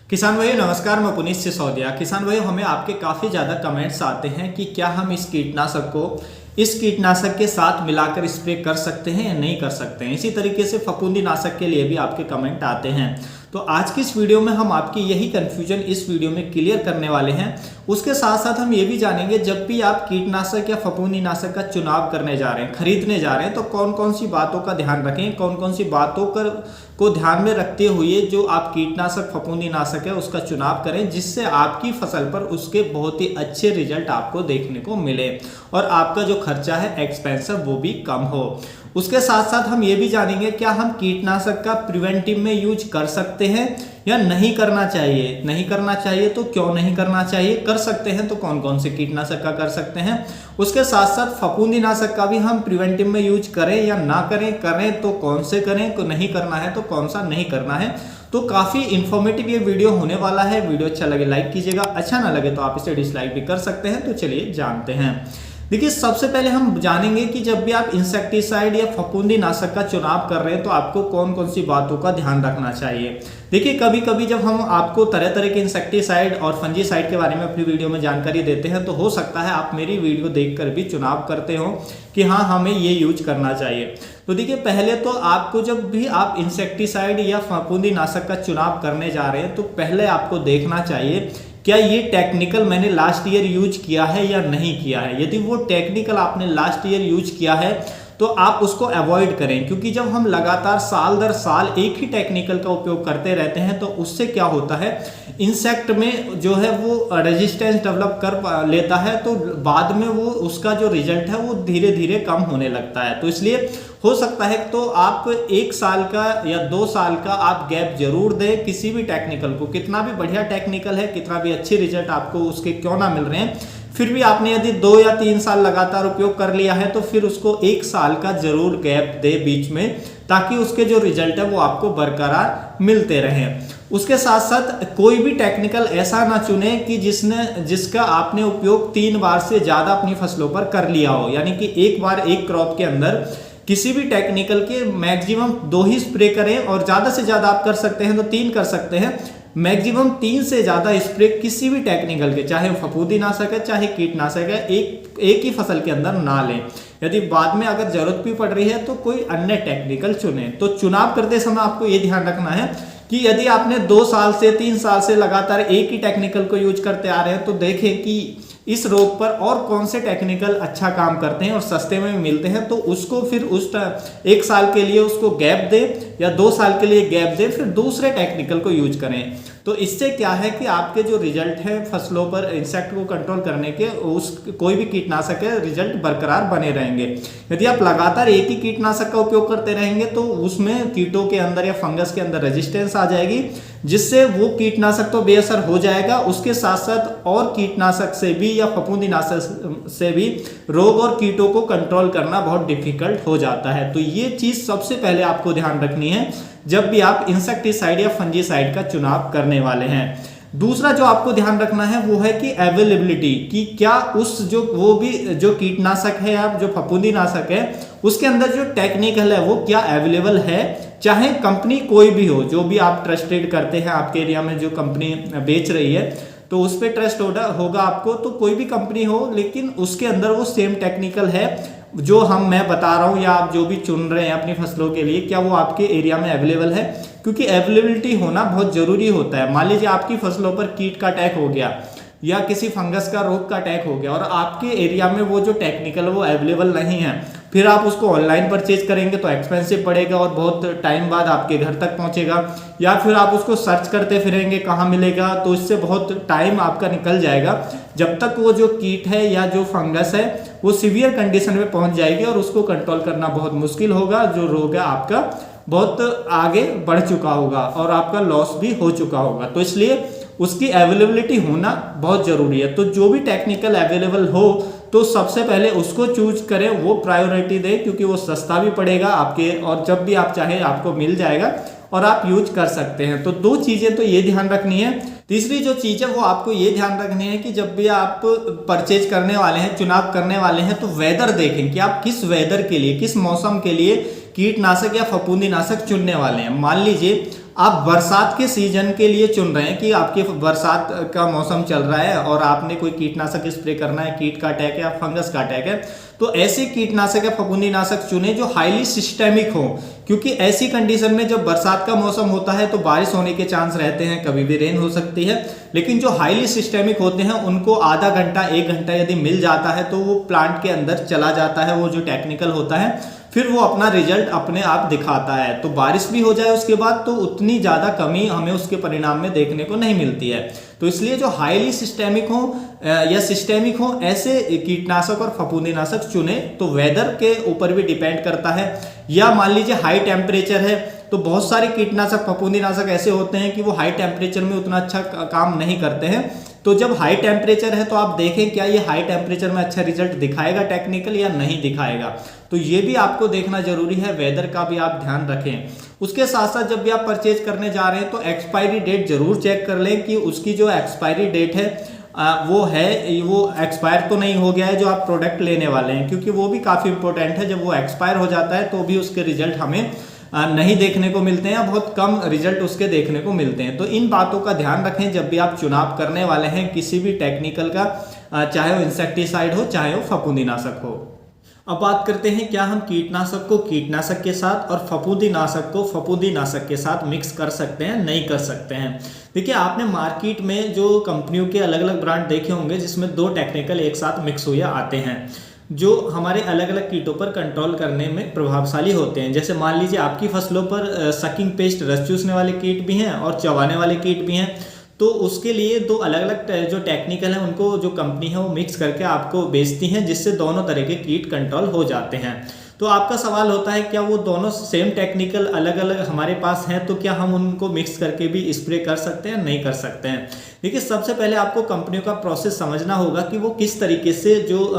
किसान भाइयों नमस्कार, मैं पुनीत सिसोदिया। किसान भाइयों, हमें आपके काफ़ी ज़्यादा कमेंट्स आते हैं कि क्या हम इस कीटनाशक के साथ मिलाकर स्प्रे कर सकते हैं या नहीं कर सकते हैं। इसी तरीके से फफूंदी नाशक के लिए भी आपके कमेंट आते हैं। तो आज की इस वीडियो में हम आपकी यही कन्फ्यूजन इस वीडियो में क्लियर करने वाले हैं। उसके साथ साथ हम ये भी जानेंगे, जब भी आप कीटनाशक या फफूंदी नाशक का चुनाव करने जा रहे हैं, खरीदने जा रहे हैं, तो कौन कौन सी बातों का ध्यान रखें, कौन कौन सी बातों को ध्यान में रखते हुए जो आप कीटनाशक फफूंदी नाशक है उसका चुनाव करें, जिससे आपकी फसल पर उसके बहुत ही अच्छे रिजल्ट आपको देखने को मिले और आपका जो खर्चा है एक्सपेंसिव वो भी कम हो। उसके साथ साथ हम ये भी जानेंगे, क्या हम कीटनाशक का प्रिवेंटिव में यूज कर सकते हैं या नहीं करना चाहिए। नहीं करना चाहिए तो क्यों नहीं करना चाहिए, कर सकते हैं तो कौन कौन से कीटनाशक का कर सकते हैं। उसके साथ साथ फफूंदी नाशक का भी हम प्रिवेंटिव में यूज करें या ना करें, करें तो कौन से करें, को नहीं करना है तो कौन सा नहीं करना है। तो काफी इंफॉर्मेटिव ये वीडियो होने वाला है। वीडियो अच्छा लगे लाइक कीजिएगा, अच्छा ना लगे तो आप इसे डिसलाइक भी कर सकते हैं। तो चलिए जानते हैं। देखिए, सबसे पहले हम जानेंगे कि जब भी आप इंसेक्टिसाइड या फफूंदी नाशक का चुनाव कर रहे हैं तो आपको कौन कौन सी बातों का ध्यान रखना चाहिए। देखिए, कभी कभी जब हम आपको तरह तरह के इंसेक्टिसाइड और फंजीसाइड के बारे में अपनी वीडियो में जानकारी देते हैं तो हो सकता है आप मेरी वीडियो देखकर भी चुनाव करते हो कि हाँ, हमें ये यूज करना चाहिए। तो देखिए, पहले तो आपको जब भी आप इंसेक्टिसाइड या फफूंदी नाशक का चुनाव करने जा रहे हैं तो पहले आपको देखना चाहिए क्या ये टेक्निकल मैंने लास्ट ईयर यूज किया है या नहीं किया है। यदि वो टेक्निकल आपने लास्ट ईयर यूज किया है तो आप उसको अवॉइड करें, क्योंकि जब हम लगातार साल दर साल एक ही टेक्निकल का उपयोग करते रहते हैं तो उससे क्या होता है, इंसेक्ट में जो है वो रेजिस्टेंस डेवलप कर लेता है, तो बाद में वो उसका जो रिजल्ट है वो धीरे धीरे कम होने लगता है। तो इसलिए हो सकता है तो आप 1 साल का या 2 साल का आप गैप जरूर दें किसी भी टेक्निकल को। कितना भी बढ़िया टेक्निकल है, कितना भी अच्छे रिजल्ट आपको उसके क्यों ना मिल रहे हैं, फिर भी आपने यदि 2 या 3 साल लगातार उपयोग कर लिया है तो फिर उसको 1 साल का जरूर गैप दे बीच में, ताकि उसके जो रिजल्ट है वो आपको बरकरार मिलते रहें। उसके साथ साथ कोई भी टेक्निकल ऐसा ना चुने कि जिसका आपने उपयोग 3 बार से ज्यादा अपनी फसलों पर कर लिया हो। यानी कि एक बार एक क्रॉप के अंदर किसी भी टेक्निकल के मैक्सिमम 2 ही स्प्रे करें, और ज्यादा से ज्यादा आप कर सकते हैं तो 3 कर सकते हैं। मैक्सिमम 3 से ज्यादा स्प्रे किसी भी टेक्निकल के, चाहे फफूंदी नाशक है चाहे कीटनाशक है, एक ही फसल के अंदर ना लें। यदि बाद में अगर जरूरत भी पड़ रही है तो कोई अन्य टेक्निकल चुने। तो चुनाव करते समय आपको ये ध्यान रखना है कि यदि आपने 2 साल से 3 साल से लगातार एक ही टेक्निकल को यूज करते आ रहे हैं तो देखें कि इस रोग पर और कौन से टेक्निकल अच्छा काम करते हैं और सस्ते में मिलते हैं, तो उसको फिर उस 1 साल के लिए उसको गैप दे या 2 साल के लिए गैप दे, फिर दूसरे टेक्निकल को यूज करें। तो इससे क्या है कि आपके जो रिजल्ट है फसलों पर इंसेक्ट को कंट्रोल करने के, उस कोई भी कीटनाशक है रिजल्ट बरकरार बने रहेंगे। यदि आप लगातार एक ही कीटनाशक का उपयोग करते रहेंगे तो उसमें कीटों के अंदर या फंगस के अंदर रेजिस्टेंस आ जाएगी, जिससे वो कीटनाशक तो बेअसर हो जाएगा, उसके साथ साथ और कीटनाशक से भी या फफूंदी नाशक से भी रोग और कीटों को कंट्रोल करना बहुत डिफिकल्ट हो जाता है। तो ये चीज सबसे पहले आपको ध्यान रखनी है जब भी आप इंसेक्टिसाइड या फंजीसाइड का चुनाव करने वाले हैं। दूसरा जो आपको ध्यान रखना है वो है कि अवेलेबिलिटी, कि क्या उस जो कीटनाशक है या जो फफूंदी नाशक है उसके अंदर जो टेक्निकल है वो क्या अवेलेबल है। चाहे कंपनी कोई भी हो, जो भी आप ट्रस्टेड करते हैं, आपके एरिया में जो कंपनी बेच रही है तो उस पर ट्रस्ट होगा आपको, तो कोई भी कंपनी हो लेकिन उसके अंदर वो सेम टेक्निकल है जो मैं बता रहा हूं या आप जो भी चुन रहे हैं अपनी फसलों के लिए, क्या वो आपके एरिया में अवेलेबल है। क्योंकि अवेलेबिलिटी होना बहुत जरूरी होता है। मान लीजिए आपकी फसलों पर कीट का अटैक हो गया या किसी फंगस का रोग का अटैक हो गया और आपके एरिया में वो जो टेक्निकल वो अवेलेबल नहीं है, फिर आप उसको ऑनलाइन परचेज करेंगे तो एक्सपेंसिव पड़ेगा और बहुत टाइम बाद आपके घर तक पहुंचेगा, या फिर आप उसको सर्च करते फिरेंगे कहाँ मिलेगा, तो इससे बहुत टाइम आपका निकल जाएगा जब तक वो जो कीट है या जो फंगस है वो सीवियर कंडीशन में पहुंच जाएगी और उसको कंट्रोल करना बहुत मुश्किल होगा। जो रोग है आपका बहुत आगे बढ़ चुका होगा और आपका लॉस भी हो चुका होगा। तो इसलिए उसकी अवेलेबिलिटी होना बहुत जरूरी है। तो जो भी टेक्निकल अवेलेबल हो तो सबसे पहले उसको चूज करें, वो प्रायोरिटी दें, क्योंकि वो सस्ता भी पड़ेगा आपके, और जब भी आप चाहे आपको मिल जाएगा और आप यूज कर सकते हैं। तो 2 चीजें तो ये ध्यान रखनी है। तीसरी जो चीज है वो आपको ये ध्यान रखनी है कि जब भी आप परचेज करने वाले हैं, चुनाव करने वाले हैं, तो वेदर देखें कि आप किस वेदर के लिए, किस मौसम के लिए कीटनाशक या फफूंदी नाशक चुनने वाले हैं। मान लीजिए आप बरसात के सीजन के लिए चुन रहे हैं कि आपके बरसात का मौसम चल रहा है और आपने कोई कीटनाशक स्प्रे करना है, कीट का अटैक है या फंगस का अटैक है, तो ऐसे कीटनाशक या फफूंदीनाशक चुने जो हाईली सिस्टेमिक हो, क्योंकि ऐसी कंडीशन में जब बरसात का मौसम होता है तो बारिश होने के चांस रहते हैं, कभी भी रेन हो सकती है, लेकिन जो हाईली सिस्टेमिक होते हैं उनको आधा घंटा 1 घंटा यदि मिल जाता है तो वो प्लांट के अंदर चला जाता है, वो जो टेक्निकल होता है, फिर वो अपना रिजल्ट अपने आप दिखाता है। तो बारिश भी हो जाए उसके बाद तो उतनी ज़्यादा कमी हमें उसके परिणाम में देखने को नहीं मिलती है। तो इसलिए जो हाईली सिस्टेमिक हो या सिस्टेमिक हो ऐसे कीटनाशक और फफूंदीनाशक चुने। तो वेदर के ऊपर भी डिपेंड करता है, या मान लीजिए हाई टेम्परेचर है तो बहुत सारे कीटनाशक फफूंदीनाशक ऐसे होते हैं कि वो हाई टेम्परेचर में उतना अच्छा काम नहीं करते हैं। तो जब हाई टेम्परेचर है तो आप देखें क्या ये हाई टेम्परेचर में अच्छा रिजल्ट दिखाएगा टेक्निकल या नहीं दिखाएगा, तो ये भी आपको देखना जरूरी है, वेदर का भी आप ध्यान रखें। उसके साथ साथ जब भी आप परचेज करने जा रहे हैं तो एक्सपायरी डेट जरूर चेक कर लें कि उसकी जो एक्सपायरी डेट है वो एक्सपायर तो नहीं हो गया है जो आप प्रोडक्ट लेने वाले हैं, क्योंकि वो भी काफ़ी इंपॉर्टेंट है। जब वो एक्सपायर हो जाता है तो भी उसके रिजल्ट हमें नहीं देखने को मिलते हैं या बहुत कम रिजल्ट उसके देखने को मिलते हैं। तो इन बातों का ध्यान रखें जब भी आप चुनाव करने वाले हैं किसी भी टेक्निकल का, चाहे वो इंसेक्टिसाइड हो चाहे वो फफूंदीनाशक हो। अब बात करते हैं क्या हम कीटनाशक को कीटनाशक के साथ और फफूंदीनाशक को फफूंदीनाशक के साथ मिक्स कर सकते हैं, नहीं कर सकते हैं। देखिए आपने मार्केट में जो कंपनियों के अलग अलग ब्रांड देखे होंगे जिसमें 2 टेक्निकल एक साथ मिक्स हुए आते हैं जो हमारे अलग अलग कीटों पर कंट्रोल करने में प्रभावशाली होते हैं। जैसे मान लीजिए आपकी फसलों पर सकिंग पेस्ट रस चूसने वाले कीट भी हैं और चबाने वाले कीट भी हैं, तो उसके लिए 2 अलग अलग जो टेक्निकल हैं उनको जो कंपनी है वो मिक्स करके आपको बेचती हैं, जिससे दोनों तरह के कीट कंट्रोल हो जाते हैं। तो आपका सवाल होता है क्या वो दोनों सेम टेक्निकल अलग अलग हमारे पास हैं, तो क्या हम उनको मिक्स करके भी स्प्रे कर सकते हैं, नहीं कर सकते हैं। देखिए सबसे पहले आपको कंपनियों का प्रोसेस समझना होगा कि वो किस तरीके से जो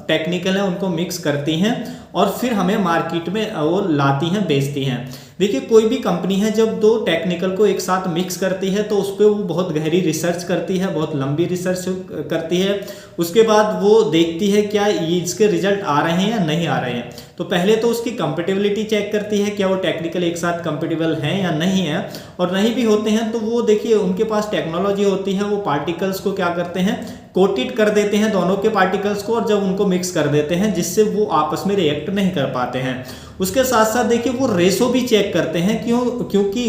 टेक्निकल है उनको मिक्स करती हैं और फिर हमें मार्केट में वो लाती हैं, बेचती हैं। देखिए कोई भी कंपनी है जब 2 टेक्निकल को एक साथ मिक्स करती है तो उस पर वो बहुत गहरी रिसर्च करती है, बहुत लंबी रिसर्च करती है। उसके बाद वो देखती है क्या ये इसके रिजल्ट आ रहे हैं या नहीं आ रहे हैं। तो पहले तो उसकी कंपेटिबिलिटी चेक करती है क्या वो टेक्निकल एक साथ कंपेटिबल हैं या नहीं है, और नहीं भी होते हैं तो वो देखिए उनके पास टेक्नोलॉजी होती है, वो पार्टिकल्स को क्या करते हैं, कोटेड कर देते हैं दोनों के पार्टिकल्स को, और जब उनको मिक्स कर देते हैं जिससे वो आपस में रिएक्ट नहीं कर पाते हैं। उसके साथ साथ देखिए वो रेशो भी चेक करते हैं, क्योंकि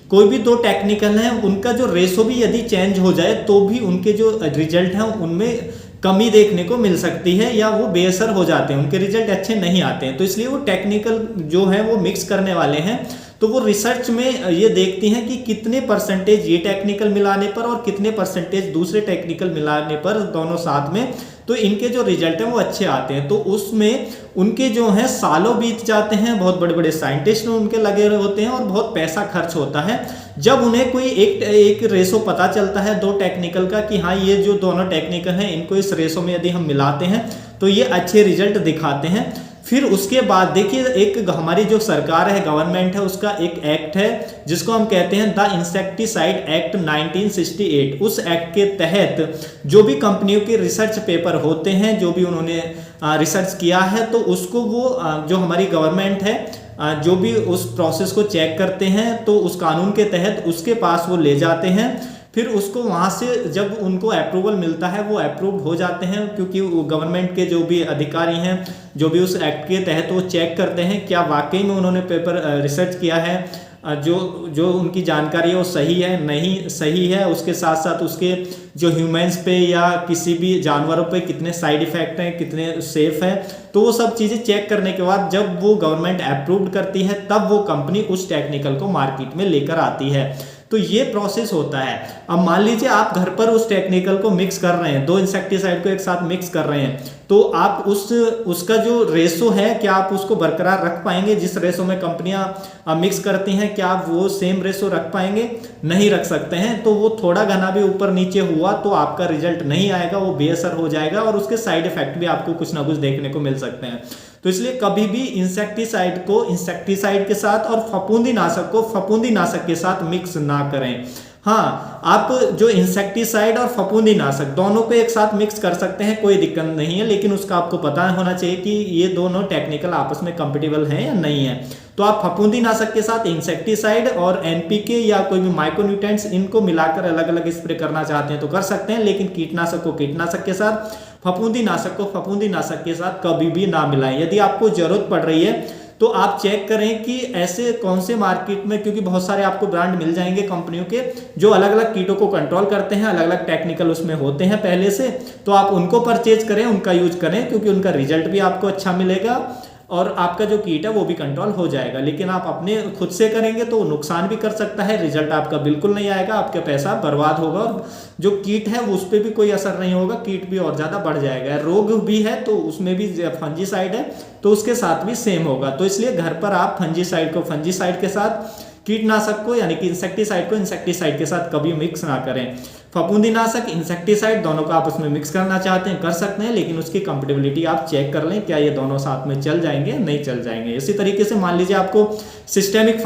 कोई भी 2 टेक्निकल हैं उनका जो रेशो भी यदि चेंज हो जाए तो भी उनके जो रिजल्ट हैं उनमें कमी देखने को मिल सकती है या वो बेअसर हो जाते हैं, उनके रिजल्ट अच्छे नहीं आते हैं। तो इसलिए वो टेक्निकल जो है वो मिक्स करने वाले हैं तो वो रिसर्च में ये देखती हैं कि कितने परसेंटेज ये टेक्निकल मिलाने पर और कितने परसेंटेज दूसरे टेक्निकल मिलाने पर दोनों साथ में, तो इनके जो रिजल्ट हैं वो अच्छे आते हैं। तो उसमें उनके जो हैं सालों बीत जाते हैं, बहुत बड़े बड़े साइंटिस्ट उनके लगे होते हैं और बहुत पैसा खर्च होता है जब उन्हें कोई एक रेशो पता चलता है 2 टेक्निकल का कि हाँ ये जो दोनों टेक्निकल हैं इनको इस रेशो में यदि हम मिलाते हैं तो ये अच्छे रिजल्ट दिखाते हैं। फिर उसके बाद देखिए एक हमारी जो सरकार है, गवर्नमेंट है, उसका एक एक्ट है जिसको हम कहते हैं द इंसेक्टिसाइड एक्ट 1968। उस एक्ट के तहत जो भी कंपनियों के रिसर्च पेपर होते हैं, जो भी उन्होंने रिसर्च किया है, तो उसको वो जो हमारी गवर्नमेंट है जो भी उस प्रोसेस को चेक करते हैं तो उस कानून के तहत उसके पास वो ले जाते हैं। फिर उसको वहाँ से जब उनको अप्रूवल मिलता है वो अप्रूव हो जाते हैं, क्योंकि गवर्नमेंट के जो भी अधिकारी हैं जो भी उस एक्ट के तहत वो चेक करते हैं क्या वाकई में उन्होंने पेपर रिसर्च किया है, जो उनकी जानकारी है वो सही है नहीं सही है, उसके साथ साथ उसके जो ह्यूमंस पे या किसी भी जानवरों पे कितने साइड इफेक्ट हैं, कितने सेफ हैं, तो वो सब चीज़ें चेक करने के बाद जब वो गवर्नमेंट अप्रूव्ड करती है तब वो कंपनी उस टेक्निकल को मार्केट में लेकर आती है। तो ये प्रोसेस होता है। अब मान लीजिए आप घर पर उस टेक्निकल को मिक्स कर रहे हैं, 2 इंसेक्टिसाइड को एक साथ मिक्स कर रहे हैं, तो आप उसका जो रेशो है क्या आप उसको बरकरार रख पाएंगे? जिस रेशो में कंपनियां मिक्स करती हैं क्या आप वो सेम रेशो रख पाएंगे? नहीं रख सकते हैं। तो वो थोड़ा घना भी ऊपर नीचे हुआ तो आपका रिजल्ट नहीं आएगा, वो बेअसर हो जाएगा और उसके साइड इफेक्ट भी आपको कुछ ना कुछ देखने को मिल सकते हैं। तो इसलिए कभी भी इंसेक्टिसाइड को इंसेक्टिसाइड के साथ और फफूंदीनाशक को फफूंदीनाशक के साथ मिक्स ना करें। हाँ, आप जो इंसेक्टिसाइड और फफूंदीनाशक दोनों को एक साथ मिक्स कर सकते हैं, कोई दिक्कत नहीं है, लेकिन उसका आपको पता होना चाहिए कि ये दोनों टेक्निकल आपस में कंपेटिबल हैं या नहीं है। तो आप फफूंदीनाशक के साथ इंसेक्टिसाइड और एनपीके या कोई भी माइक्रोन्यूट्रिएंट्स इनको मिलाकर अलग अलग स्प्रे करना चाहते हैं तो कर सकते हैं, लेकिन कीटनाशक को कीटनाशक के साथ, फफूंदीनाशक को फफूंदीनाशक के साथ कभी भी ना मिलाएं। यदि आपको जरूरत पड़ रही है तो आप चेक करें कि ऐसे कौन से मार्केट में, क्योंकि बहुत सारे आपको ब्रांड मिल जाएंगे कंपनियों के जो अलग अलग कीटों को कंट्रोल करते हैं, अलग अलग टेक्निकल उसमें होते हैं पहले से, तो आप उनको परचेज करें, उनका यूज करें, क्योंकि उनका रिजल्ट भी आपको अच्छा मिलेगा और आपका जो कीट है वो भी कंट्रोल हो जाएगा। लेकिन आप अपने खुद से करेंगे तो नुकसान भी कर सकता है, रिजल्ट आपका बिल्कुल नहीं आएगा, आपका पैसा बर्बाद होगा और जो कीट है उस पर भी कोई असर नहीं होगा, कीट भी और ज्यादा बढ़ जाएगा। रोग भी है तो उसमें भी फंजीसाइड है तो उसके साथ भी सेम होगा। तो इसलिए घर पर आप फंजीसाइड को फंजीसाइड के साथ, कीटनाशक को यानी कि इंसेक्टिसाइड को इंसेक्टिसाइड के साथ कभी मिक्स ना करें। फफूंदीनाशक इंसेक्टिसाइड दोनों को आप उसमें मिक्स करना चाहते हैं कर सकते हैं, लेकिन उसकी कंपेटिबिलिटी आप चेक कर लें, क्या ये दोनों साथ में चल जाएंगे, नहीं चल जाएंगे। इसी तरीके से मान लीजिए आपको सिस्टेमिक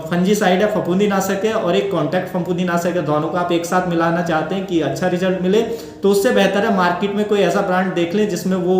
फंजीसाइड है, फफूंदीनाशक है, और एक कॉन्टैक्ट फफूंदीनाशक है, दोनों को आप एक साथ मिलाना चाहते हैं कि अच्छा रिजल्ट मिले, तो उससे बेहतर है मार्केट में कोई ऐसा ब्रांड देख लें जिसमें वो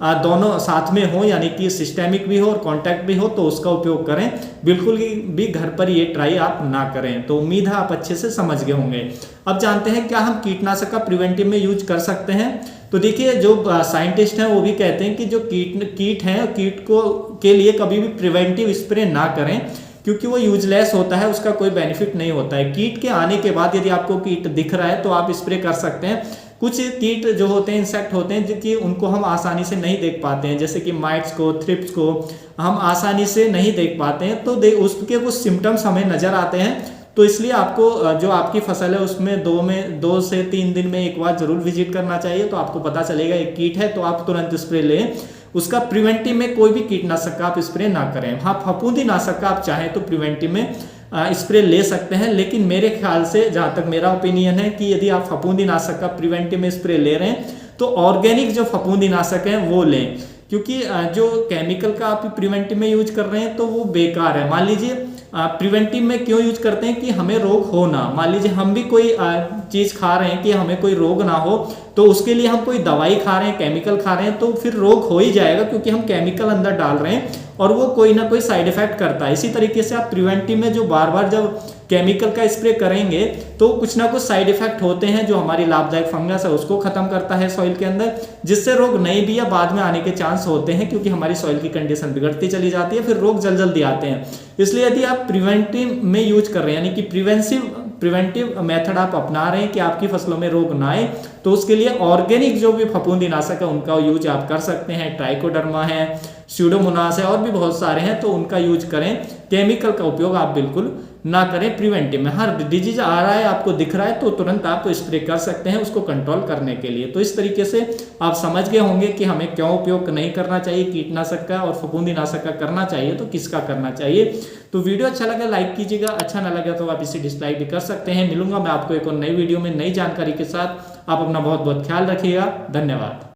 दोनों साथ में हो, यानी कि सिस्टेमिक भी हो और कॉन्टैक्ट भी हो, तो उसका उपयोग करें। बिल्कुल भी घर पर ये ट्राई आप ना करें। तो उम्मीद है आप अच्छे से समझ गए होंगे। अब जानते हैं क्या हम कीटनाशक का प्रिवेंटिव में यूज कर सकते हैं। तो देखिए जो साइंटिस्ट हैं वो भी कहते हैं कि जो कीट हैं, कीट को के लिए कभी भी प्रिवेंटिव स्प्रे ना करें, क्योंकि वो यूजलेस होता है, उसका कोई बेनिफिट नहीं होता है। कीट के आने के बाद यदि आपको कीट दिख रहा है तो आप स्प्रे कर सकते हैं। कुछ कीट जो होते हैं, इंसेक्ट होते हैं, जो कि उनको हम आसानी से नहीं देख पाते हैं, जैसे कि माइट्स को, थ्रिप्स को हम आसानी से नहीं देख पाते हैं, तो उसके कुछ सिम्टम्स हमें नजर आते हैं। तो इसलिए आपको जो आपकी फसल है उसमें 2 से 3 दिन में एक बार जरूर विजिट करना चाहिए, तो आपको पता चलेगा एक कीट है, तो आप तुरंत स्प्रे लें। उसका प्रिवेंटिव में कोई भी कीटनाशक का आप स्प्रे ना करें। हाँ, फफूंदीनाशक का आप चाहें तो प्रिवेंटिव में स्प्रे ले सकते हैं, लेकिन मेरे ख्याल से जहाँ तक मेरा ओपिनियन है कि यदि आप फफूंदीनाशक का प्रिवेंटिव में स्प्रे ले रहे हैं तो ऑर्गेनिक जो फफूंदीनाशक है वो लें, क्योंकि जो केमिकल का आप प्रिवेंटिव में यूज कर रहे हैं तो वो बेकार है। मान लीजिए प्रिवेंटिव में क्यों यूज करते हैं कि हमें रोग हो ना, मान लीजिए हम भी कोई चीज खा रहे हैं कि हमें कोई रोग ना हो, तो उसके लिए हम कोई दवाई खा रहे हैं, केमिकल खा रहे हैं, तो फिर रोग हो ही जाएगा, क्योंकि हम केमिकल अंदर डाल रहे हैं और वो कोई ना कोई साइड इफेक्ट करता है। इसी तरीके से आप प्रिवेंटिव में जो बार बार जब केमिकल का स्प्रे करेंगे तो कुछ ना कुछ साइड इफेक्ट होते हैं, जो हमारी लाभदायक फंगस है उसको खत्म करता है सॉइल के अंदर, जिससे रोग नहीं भी या बाद में आने के चांस होते हैं, क्योंकि हमारी सॉइल की कंडीशन बिगड़ती चली जाती है, फिर रोग जल्दी आते हैं। इसलिए यदि आप प्रिवेंटिव में यूज कर रहे हैं, यानी कि प्रिवेंटिव मेथड आप अपना रहे हैं कि आपकी फसलों में रोग ना आए, तो उसके लिए ऑर्गेनिक जो भी फफूंदीनाशक है उनका यूज आप कर सकते हैं। ट्राइकोडर्मा है, स्यूडोमोनास है, और भी बहुत सारे हैं, तो उनका यूज करें। केमिकल का उपयोग आप बिल्कुल ना करें प्रिवेंटिव में। हर डिजीज आ रहा है, आपको दिख रहा है, तो तुरंत आप स्प्रे कर सकते हैं उसको कंट्रोल करने के लिए। तो इस तरीके से आप समझ गए होंगे कि हमें क्यों उपयोग नहीं करना चाहिए कीटनाशक का, और फफूंदीनाशक का करना चाहिए तो किसका करना चाहिए। तो वीडियो अच्छा लगा लाइक कीजिएगा, अच्छा ना लगा तो आप इसे डिसलाइक भी कर सकते हैं। मिलूंगा मैं आपको एक और नई वीडियो में नई जानकारी के साथ। आप अपना बहुत बहुत ख्याल रखिएगा। धन्यवाद।